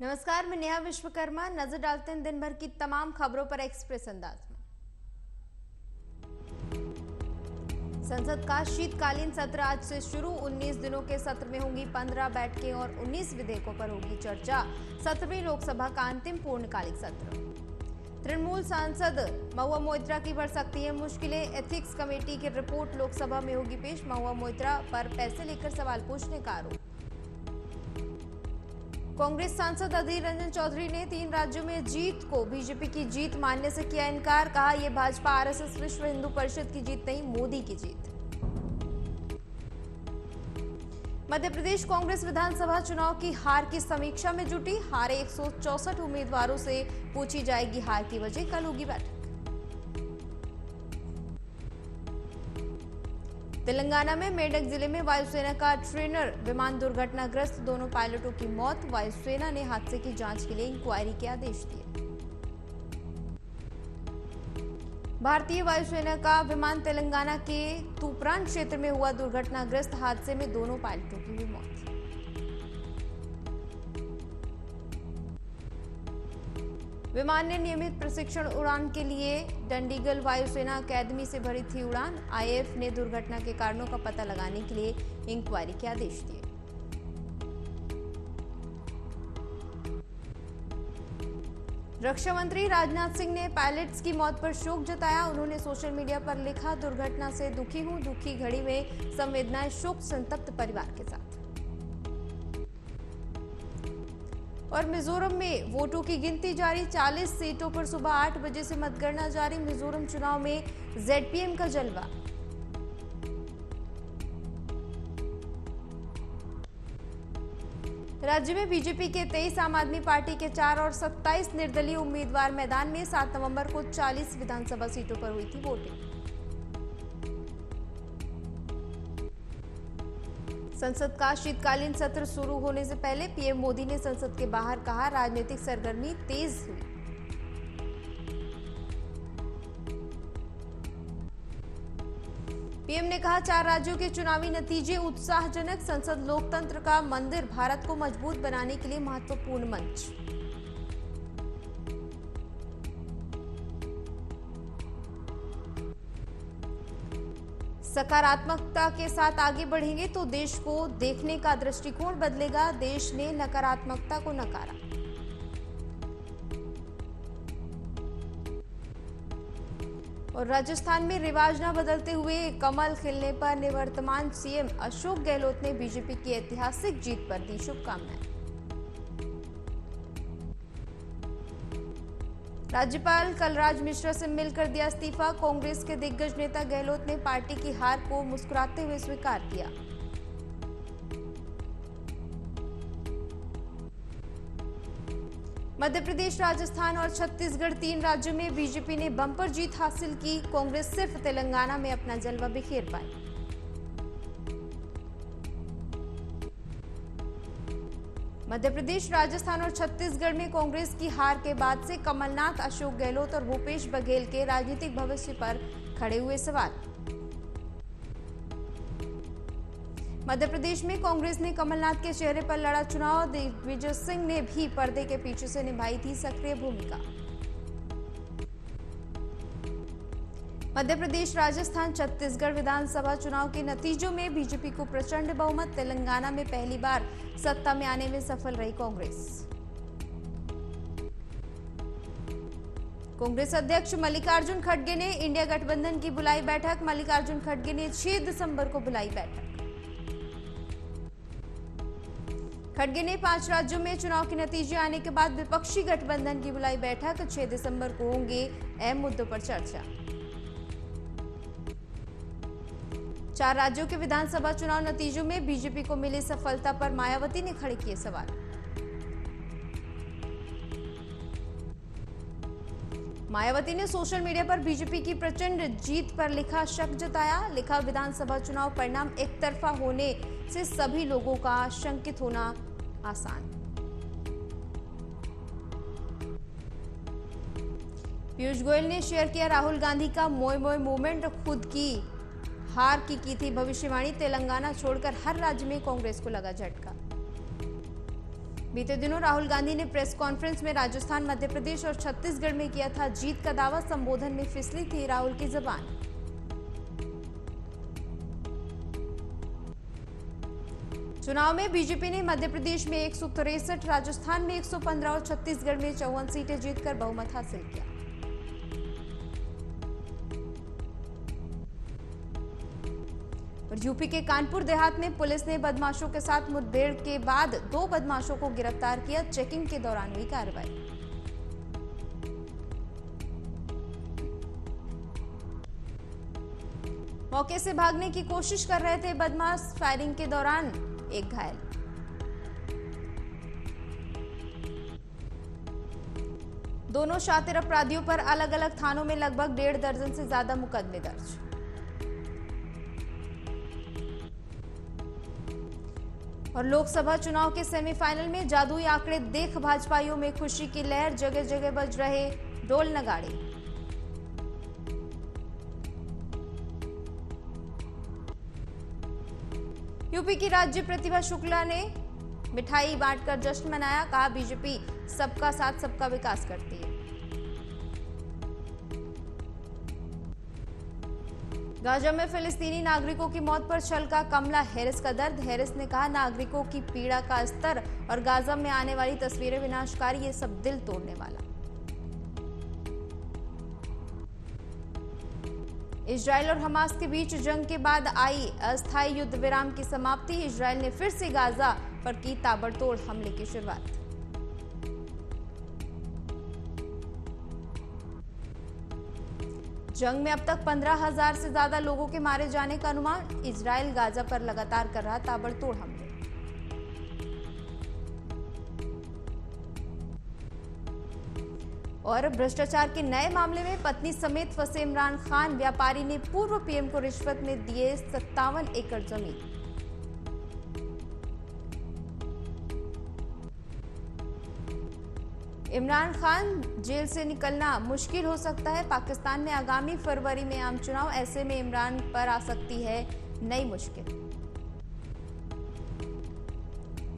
नमस्कार, मैं नेहा विश्वकर्मा। नजर डालते हैं दिन भर की तमाम खबरों पर एक्सप्रेस अंदाज में। संसद का शीतकालीन सत्र आज से शुरू। 19 दिनों के सत्र में होंगी 15 बैठकें और 19 विधेयकों पर होगी चर्चा। 17वीं लोकसभा का अंतिम पूर्णकालिक सत्र। तृणमूल सांसद महुआ मोइत्रा की बढ़ सकती है मुश्किलें। एथिक्स कमेटी की रिपोर्ट लोकसभा में होगी पेश। महुआ मोइत्रा पर पैसे लेकर सवाल पूछने का आरोप। कांग्रेस सांसद अधीर रंजन चौधरी ने 3 राज्यों में जीत को बीजेपी की जीत मानने से किया इनकार। कहा, यह भाजपा आरएसएस विश्व हिंदू परिषद की जीत नहीं, मोदी की जीत। मध्य प्रदेश कांग्रेस विधानसभा चुनाव की हार की समीक्षा में जुटी। हारे 164 उम्मीदवारों से पूछी जाएगी हार की वजह। कल होगी बैठक। तेलंगाना में मेडक जिले में वायुसेना का ट्रेनर विमान दुर्घटनाग्रस्त, दोनों पायलटों की मौत। वायुसेना ने हादसे की जांच के लिए इंक्वायरी के आदेश दिए। भारतीय वायुसेना का विमान तेलंगाना के तूप्रान क्षेत्र में हुआ दुर्घटनाग्रस्त। हादसे में दोनों पायलटों की हुई मौत। विमान ने नियमित प्रशिक्षण उड़ान के लिए डंडीगल वायुसेना अकेडमी से भरी थी उड़ान। आईएएफ ने दुर्घटना के कारणों का पता लगाने के लिए इंक्वायरी के आदेश दिए। रक्षा मंत्री राजनाथ सिंह ने पायलट्स की मौत पर शोक जताया। उन्होंने सोशल मीडिया पर लिखा, दुर्घटना से दुखी हूं, दुखी घड़ी में संवेदनाएं शोक संतप्त परिवार के साथ। और मिजोरम में वोटों की गिनती जारी। 40 सीटों पर सुबह 8 बजे से मतगणना जारी। मिजोरम चुनाव में जेडपीएम का जलवा। राज्य में बीजेपी के 23, आम आदमी पार्टी के 4 और 27 निर्दलीय उम्मीदवार मैदान में। 7 नवंबर को 40 विधानसभा सीटों पर हुई थी वोटिंग। संसद का शीतकालीन सत्र शुरू होने से पहले पीएम मोदी ने संसद के बाहर कहा, राजनीतिक सरगर्मी तेज हुई। पीएम ने कहा, 4 राज्यों के चुनावी नतीजे उत्साहजनक। संसद लोकतंत्र का मंदिर, भारत को मजबूत बनाने के लिए महत्वपूर्ण मंच। सकारात्मकता के साथ आगे बढ़ेंगे तो देश को देखने का दृष्टिकोण बदलेगा। देश ने नकारात्मकता को नकारा। और राजस्थान में रिवाज न बदलते हुए कमल खिलने पर निवर्तमान सीएम अशोक गहलोत ने बीजेपी की ऐतिहासिक जीत पर दी शुभकामनाएं। राज्यपाल कलराज मिश्रा से मिलकर दिया इस्तीफा। कांग्रेस के दिग्गज नेता गहलोत ने पार्टी की हार को मुस्कुराते हुए स्वीकार किया। मध्य प्रदेश, राजस्थान और छत्तीसगढ़ 3 राज्यों में बीजेपी ने बम्पर जीत हासिल की। कांग्रेस सिर्फ तेलंगाना में अपना जलवा बिखेर पाई। मध्य प्रदेश, राजस्थान और छत्तीसगढ़ में कांग्रेस की हार के बाद से कमलनाथ, अशोक गहलोत और भूपेश बघेल के राजनीतिक भविष्य पर खड़े हुए सवाल। मध्य प्रदेश में कांग्रेस ने कमलनाथ के चेहरे पर लड़ा चुनाव। दिग्विजय सिंह ने भी पर्दे के पीछे से निभाई थी सक्रिय भूमिका। मध्य प्रदेश, राजस्थान, छत्तीसगढ़ विधानसभा चुनाव के नतीजों में बीजेपी को प्रचंड बहुमत। तेलंगाना में पहली बार सत्ता में आने में सफल रही कांग्रेस। कांग्रेस अध्यक्ष मल्लिकार्जुन खड़गे ने इंडिया गठबंधन की बुलाई बैठक। मल्लिकार्जुन खड़गे ने 6 दिसंबर को बुलाई बैठक। खड़गे ने 5 राज्यों में चुनाव के नतीजे आने के बाद विपक्षी गठबंधन की बुलाई बैठक। 6 दिसंबर को होंगे अहम मुद्दों पर चर्चा। 4 राज्यों के विधानसभा चुनाव नतीजों में बीजेपी को मिली सफलता पर मायावती ने खड़े किए सवाल। मायावती ने सोशल मीडिया पर बीजेपी की प्रचंड जीत पर लिखा, शक जताया। लिखा, विधानसभा चुनाव परिणाम एक तरफा होने से सभी लोगों का शंकित होना आसान। पीयूष गोयल ने शेयर किया राहुल गांधी का मोए मोए मूवमेंट। खुद की हार की थी भविष्यवाणी। तेलंगाना छोड़कर हर राज्य में कांग्रेस को लगा झटका। बीते दिनों राहुल गांधी ने प्रेस कॉन्फ्रेंस में राजस्थान, मध्य प्रदेश और छत्तीसगढ़ में किया था जीत का दावा। संबोधन में फिसली थी राहुल की जुबान। चुनाव में बीजेपी ने मध्य प्रदेश में 163, राजस्थान में 115 और छत्तीसगढ़ में 54 सीटें जीतकर बहुमत हासिल किया। और यूपी के कानपुर देहात में पुलिस ने बदमाशों के साथ मुठभेड़ के बाद 2 बदमाशों को गिरफ्तार किया। चेकिंग के दौरान हुई कार्रवाई। मौके से भागने की कोशिश कर रहे थे बदमाश, फायरिंग के दौरान एक घायल। दोनों शातिर अपराधियों पर अलग अलग थानों में लगभग 1.5 दर्जन से ज्यादा मुकदमे दर्ज। और लोकसभा चुनाव के सेमीफाइनल में जादुई आंकड़े देख भाजपाइयों में खुशी की लहर। जगह जगह बज रहे ढोल नगाड़े। यूपी की राज्य प्रतिभा शुक्ला ने मिठाई बांटकर जश्न मनाया। कहा, बीजेपी सबका साथ सबका विकास करती है। गाजा में फिलिस्तीनी नागरिकों की मौत पर छलका कमला हैरिस का दर्द। हैरिस ने कहा, नागरिकों की पीड़ा का स्तर और गाजा में आने वाली तस्वीरें विनाशकारी, ये सब दिल तोड़ने वाला। इजराइल और हमास के बीच जंग के बाद आई अस्थायी युद्ध विराम की समाप्ति। इजराइल ने फिर से गाजा पर की ताबड़तोड़ हमले की शुरुआत। जंग में अब तक 15,000 से ज्यादा लोगों के मारे जाने का अनुमान। इजराइल गाजा पर लगातार कर रहा ताबड़तोड़ हमले। और भ्रष्टाचार के नए मामले में पत्नी समेत फंसे इमरान खान। व्यापारी ने पूर्व पीएम को रिश्वत में दिए 57 एकड़ जमीन। इमरान खान जेल से निकलना मुश्किल हो सकता है। पाकिस्तान में आगामी फरवरी में आम चुनाव, ऐसे में इमरान पर आ सकती है नई मुश्किल।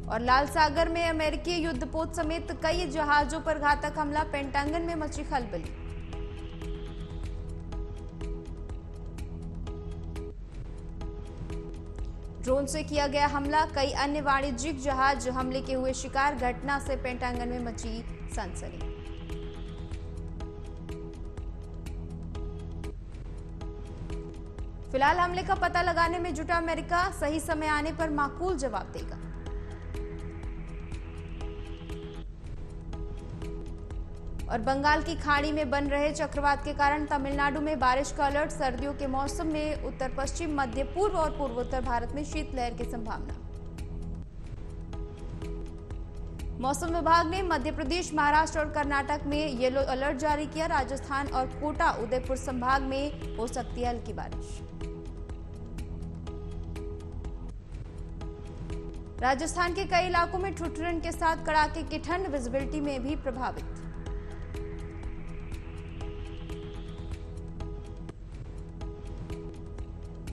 और लाल सागर में अमेरिकी युद्धपोत समेत कई जहाजों पर घातक हमला। पेंटागन में मची खलबली। ड्रोन से किया गया हमला। कई अन्य वाणिज्यिक जहाज हमले के हुए शिकार। घटना से पेंटागन में मची सनसनी। फिलहाल हमले का पता लगाने में जुटा अमेरिका। सही समय आने पर माकूल जवाब देगा। और बंगाल की खाड़ी में बन रहे चक्रवात के कारण तमिलनाडु में बारिश का अलर्ट। सर्दियों के मौसम में उत्तर पश्चिम, मध्य पूर्व और पूर्वोत्तर भारत में शीतलहर की संभावना। मौसम विभाग ने मध्य प्रदेश, महाराष्ट्र और कर्नाटक में येलो अलर्ट जारी किया। राजस्थान और कोटा, उदयपुर संभाग में हो सकती है हल्की बारिश। राजस्थान के कई इलाकों में ठुठुरन के साथ कड़ाके की ठंड। विजिबिलिटी में भी प्रभावित।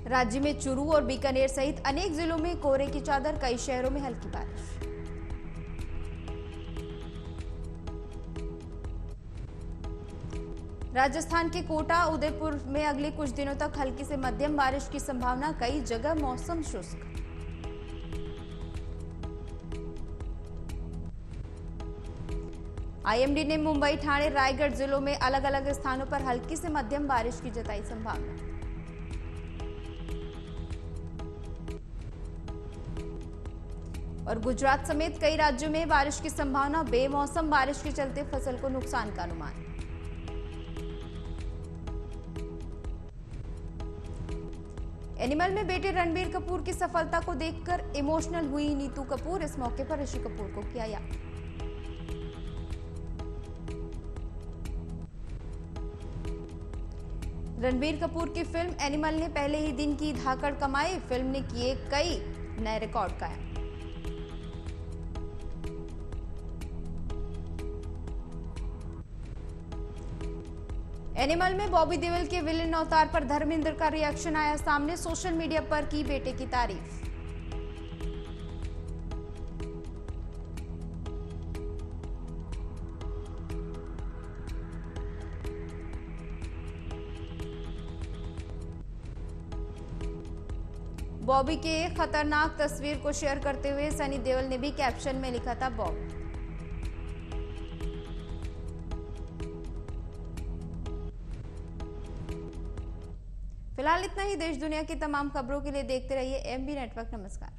राज्य में चूरू और बीकानेर सहित अनेक जिलों में कोहरे की चादर। कई शहरों में हल्की बारिश। राजस्थान के कोटा, उदयपुर में अगले कुछ दिनों तक हल्की से मध्यम बारिश की संभावना। कई जगह मौसम शुष्क। आईएमडी ने मुंबई, ठाणे, रायगढ़ जिलों में अलग अलग स्थानों पर हल्की से मध्यम बारिश की जताई संभावना। और गुजरात समेत कई राज्यों में बारिश की संभावना। बेमौसम बारिश के चलते फसल को नुकसान का अनुमान। एनिमल में बेटे रणबीर कपूर की सफलता को देखकर इमोशनल हुई नीतू कपूर। इस मौके पर ऋषि कपूर को किया याद। रणबीर कपूर की फिल्म एनिमल ने पहले ही दिन की धाकड़ कमाई। फिल्म ने किए कई नए रिकॉर्ड कायम। एनिमल में बॉबी देओल के विलेन अवतार पर धर्मेंद्र का रिएक्शन आया सामने। सोशल मीडिया पर की बेटे की तारीफ। बॉबी के खतरनाक तस्वीर को शेयर करते हुए सनी देओल ने भी कैप्शन में लिखा था बॉब। फिलहाल इतना ही। देश दुनिया की तमाम खबरों के लिए देखते रहिए एमबी नेटवर्क। नमस्कार।